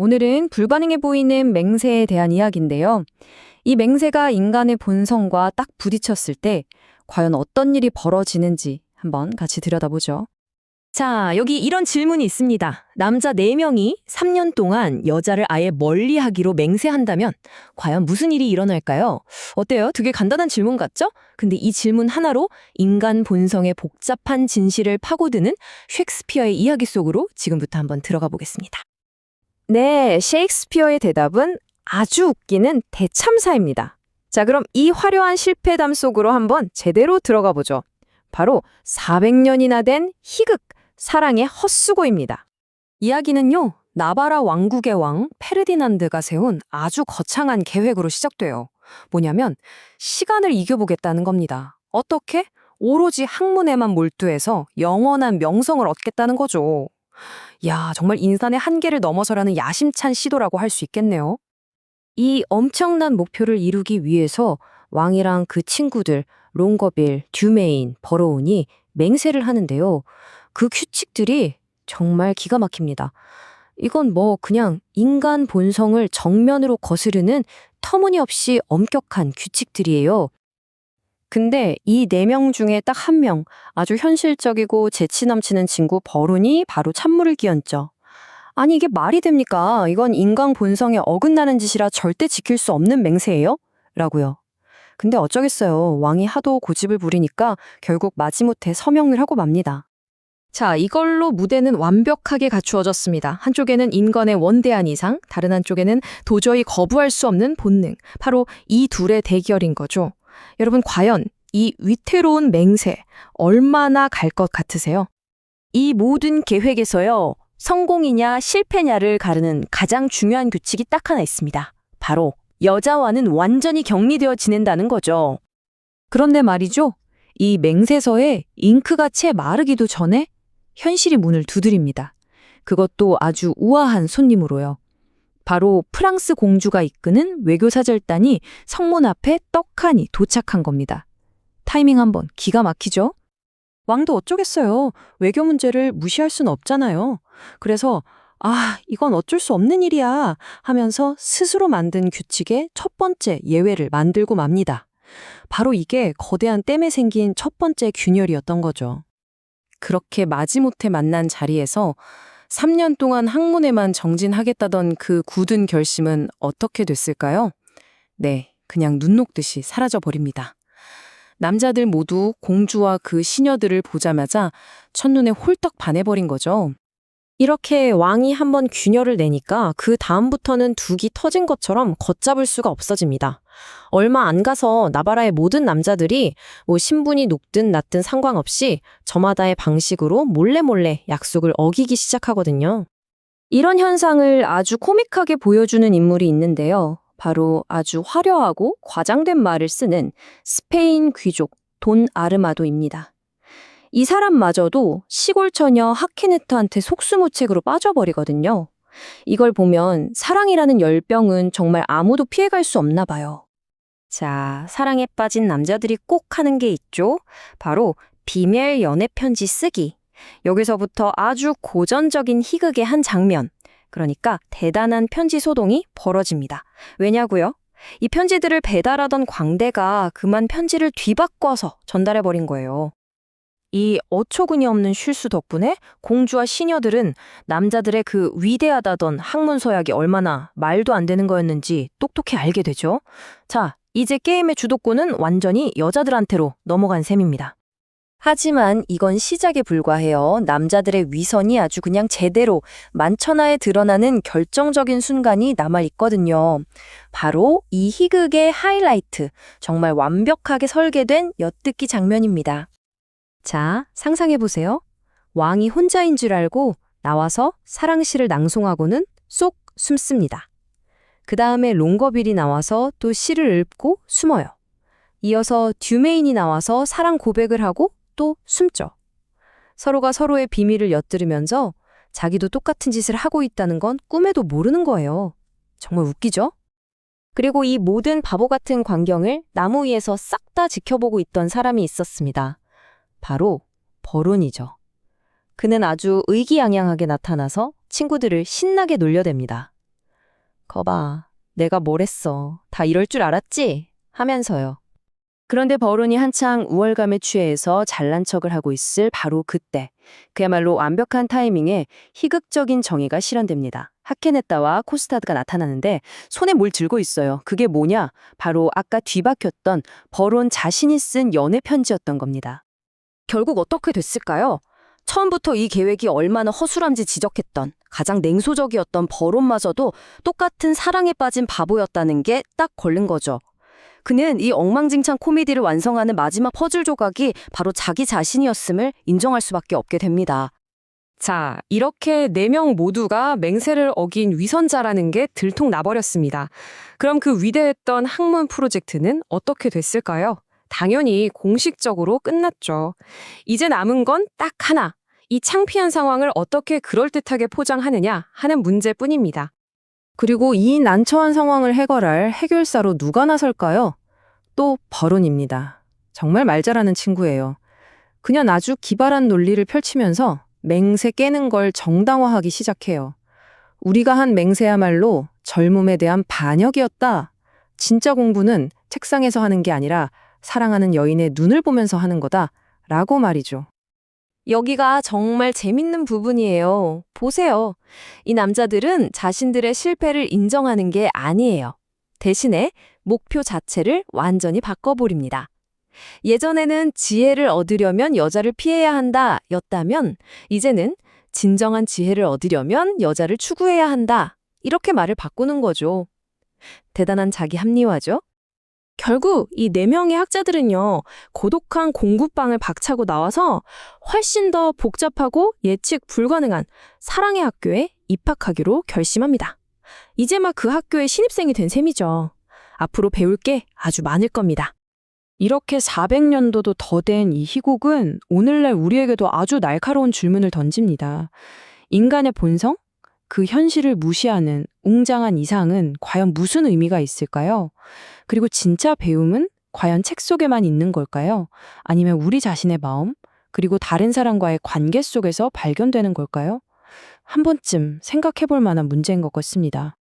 오늘은 불가능해 보이는 맹세에 대한 이야기인데요. 이 맹세가 인간의 본성과 딱 부딪혔을 때 과연 어떤 일이 벌어지는지 한번 같이 들여다보죠. 자, 여기 이런 질문이 있습니다. 남자 4명이 3년 동안 여자를 아예 멀리하기로 맹세한다면 과연 무슨 일이 일어날까요? 어때요? 되게 간단한 질문 같죠? 근데 이 질문 하나로 인간 본성의 복잡한 진실을 파고드는 셰익스피어의 이야기 속으로 지금부터 한번 들어가 보겠습니다. 네, 셰익스피어의 대답은 아주 웃기는 대참사입니다. 자, 그럼 이 화려한 실패담 속으로 한번 제대로 들어가 보죠. 바로 400년이나 된 희극, 사랑의 헛수고입니다. 이야기는요, 나바라 왕국의 왕 페르디난드가 세운 아주 거창한 계획으로 시작돼요. 뭐냐면 시간을 이겨보겠다는 겁니다. 어떻게? 오로지 학문에만 몰두해서 영원한 명성을 얻겠다는 거죠. 야, 정말 인간의 한계를 넘어서라는 야심찬 시도라고 할 수 있겠네요. 이 엄청난 목표를 이루기 위해서 왕이랑 그 친구들, 롱거빌, 듀메인, 버로운이 맹세를 하는데요. 그 규칙들이 정말 기가 막힙니다. 이건 뭐 그냥 인간 본성을 정면으로 거스르는 터무니없이 엄격한 규칙들이에요. 근데 이 4명 중에 딱 한 명, 아주 현실적이고 재치 넘치는 친구 버룬이 바로 찬물을 끼얹죠. 아니 이게 말이 됩니까? 이건 인간 본성에 어긋나는 짓이라 절대 지킬 수 없는 맹세예요? 라고요. 근데 어쩌겠어요. 왕이 하도 고집을 부리니까 결국 마지못해 서명을 하고 맙니다. 자, 이걸로 무대는 완벽하게 갖추어졌습니다. 한쪽에는 인간의 원대한 이상, 다른 한쪽에는 도저히 거부할 수 없는 본능. 바로 이 둘의 대결인 거죠. 여러분, 과연 이 위태로운 맹세 얼마나 갈 것 같으세요? 이 모든 계획에서요, 성공이냐 실패냐를 가르는 가장 중요한 규칙이 딱 하나 있습니다. 바로 여자와는 완전히 격리되어 지낸다는 거죠. 그런데 말이죠. 이 맹세서에 잉크가 채 마르기도 전에 현실이 문을 두드립니다. 그것도 아주 우아한 손님으로요. 바로 프랑스 공주가 이끄는 외교사절단이 성문 앞에 떡하니 도착한 겁니다. 타이밍 한번 기가 막히죠? 왕도 어쩌겠어요. 외교 문제를 무시할 수는 없잖아요. 그래서 이건 어쩔 수 없는 일이야 하면서 스스로 만든 규칙의 첫 번째 예외를 만들고 맙니다. 바로 이게 거대한 댐에 생긴 첫 번째 균열이었던 거죠. 그렇게 마지못해 만난 자리에서 3년 동안 학문에만 정진하겠다던 그 굳은 결심은 어떻게 됐을까요? 네, 그냥 눈 녹듯이 사라져버립니다. 남자들 모두 공주와 그 시녀들을 보자마자 첫눈에 홀딱 반해버린 거죠. 이렇게 왕이 한번 균열을 내니까 그 다음부터는 둑이 터진 것처럼 걷잡을 수가 없어집니다. 얼마 안 가서 나바라의 모든 남자들이 신분이 높든 낮든 상관없이 저마다의 방식으로 몰래 약속을 어기기 시작하거든요. 이런 현상을 아주 코믹하게 보여주는 인물이 있는데요. 바로 아주 화려하고 과장된 말을 쓰는 스페인 귀족 돈 아르마도입니다. 이 사람마저도 시골 처녀 하키네트한테 속수무책으로 빠져버리거든요. 이걸 보면 사랑이라는 열병은 정말 아무도 피해갈 수 없나 봐요. 자, 사랑에 빠진 남자들이 꼭 하는 게 있죠. 바로 비밀 연애 편지 쓰기. 여기서부터 아주 고전적인 희극의 한 장면, 그러니까 대단한 편지 소동이 벌어집니다. 왜냐고요? 이 편지들을 배달하던 광대가 그만 편지를 뒤바꿔서 전달해버린 거예요. 이 어처구니 없는 실수 덕분에 공주와 시녀들은 남자들의 그 위대하다던 학문 서약이 얼마나 말도 안 되는 거였는지 똑똑히 알게 되죠. 자, 이제 게임의 주도권은 완전히 여자들한테로 넘어간 셈입니다. 하지만 이건 시작에 불과해요. 남자들의 위선이 아주 그냥 제대로 만천하에 드러나는 결정적인 순간이 남아있거든요. 바로 이 희극의 하이라이트, 정말 완벽하게 설계된 엿듣기 장면입니다. 자, 상상해보세요. 왕이 혼자인 줄 알고 나와서 사랑시를 낭송하고는 쏙 숨습니다. 그 다음에 롱거빌이 나와서 또 시를 읊고 숨어요. 이어서 듀메인이 나와서 사랑 고백을 하고 또 숨죠. 서로가 서로의 비밀을 엿들으면서 자기도 똑같은 짓을 하고 있다는 건 꿈에도 모르는 거예요. 정말 웃기죠? 그리고 이 모든 바보 같은 광경을 나무 위에서 싹 다 지켜보고 있던 사람이 있었습니다. 바로 버룬이죠. 그는 아주 의기양양하게 나타나서 친구들을 신나게 놀려댑니다. 거봐, 내가 뭘 했어. 다 이럴 줄 알았지? 하면서요. 그런데 버론이 한창 우월감에 취해서 잘난 척을 하고 있을 바로 그때, 그야말로 완벽한 타이밍에 희극적인 정의가 실현됩니다. 하케네타와 코스타드가 나타나는데 손에 뭘 들고 있어요. 그게 뭐냐? 바로 아까 뒤바뀌었던 버론 자신이 쓴 연애 편지였던 겁니다. 결국 어떻게 됐을까요? 처음부터 이 계획이 얼마나 허술한지 지적했던, 가장 냉소적이었던 버론마저도 똑같은 사랑에 빠진 바보였다는 게 딱 걸린 거죠. 그는 이 엉망진창 코미디를 완성하는 마지막 퍼즐 조각이 바로 자기 자신이었음을 인정할 수밖에 없게 됩니다. 자, 이렇게 4명 모두가 맹세를 어긴 위선자라는 게 들통나버렸습니다. 그럼 그 위대했던 학문 프로젝트는 어떻게 됐을까요? 당연히 공식적으로 끝났죠. 이제 남은 건 딱 하나. 이 창피한 상황을 어떻게 그럴듯하게 포장하느냐 하는 문제뿐입니다. 그리고 이 난처한 상황을 해결할 해결사로 누가 나설까요? 또 버론입니다. 정말 말 잘하는 친구예요. 그냥 아주 기발한 논리를 펼치면서 맹세 깨는 걸 정당화하기 시작해요. 우리가 한 맹세야말로 젊음에 대한 반역이었다. 진짜 공부는 책상에서 하는 게 아니라 사랑하는 여인의 눈을 보면서 하는 거다. 라고 말이죠. 여기가 정말 재밌는 부분이에요. 보세요. 이 남자들은 자신들의 실패를 인정하는 게 아니에요. 대신에 목표 자체를 완전히 바꿔버립니다. 예전에는 지혜를 얻으려면 여자를 피해야 한다 였다면 이제는 진정한 지혜를 얻으려면 여자를 추구해야 한다. 이렇게 말을 바꾸는 거죠. 대단한 자기 합리화죠. 결국 이 4명의 학자들은요, 고독한 공부방을 박차고 나와서 훨씬 더 복잡하고 예측 불가능한 사랑의 학교에 입학하기로 결심합니다. 이제 막 그 학교의 신입생이 된 셈이죠. 앞으로 배울 게 아주 많을 겁니다. 이렇게 400년도도 더 된 이 희곡은 오늘날 우리에게도 아주 날카로운 질문을 던집니다. 인간의 본성? 그 현실을 무시하는 웅장한 이상은 과연 무슨 의미가 있을까요? 그리고 진짜 배움은 과연 책 속에만 있는 걸까요? 아니면 우리 자신의 마음, 그리고 다른 사람과의 관계 속에서 발견되는 걸까요? 한 번쯤 생각해 볼 만한 문제인 것 같습니다.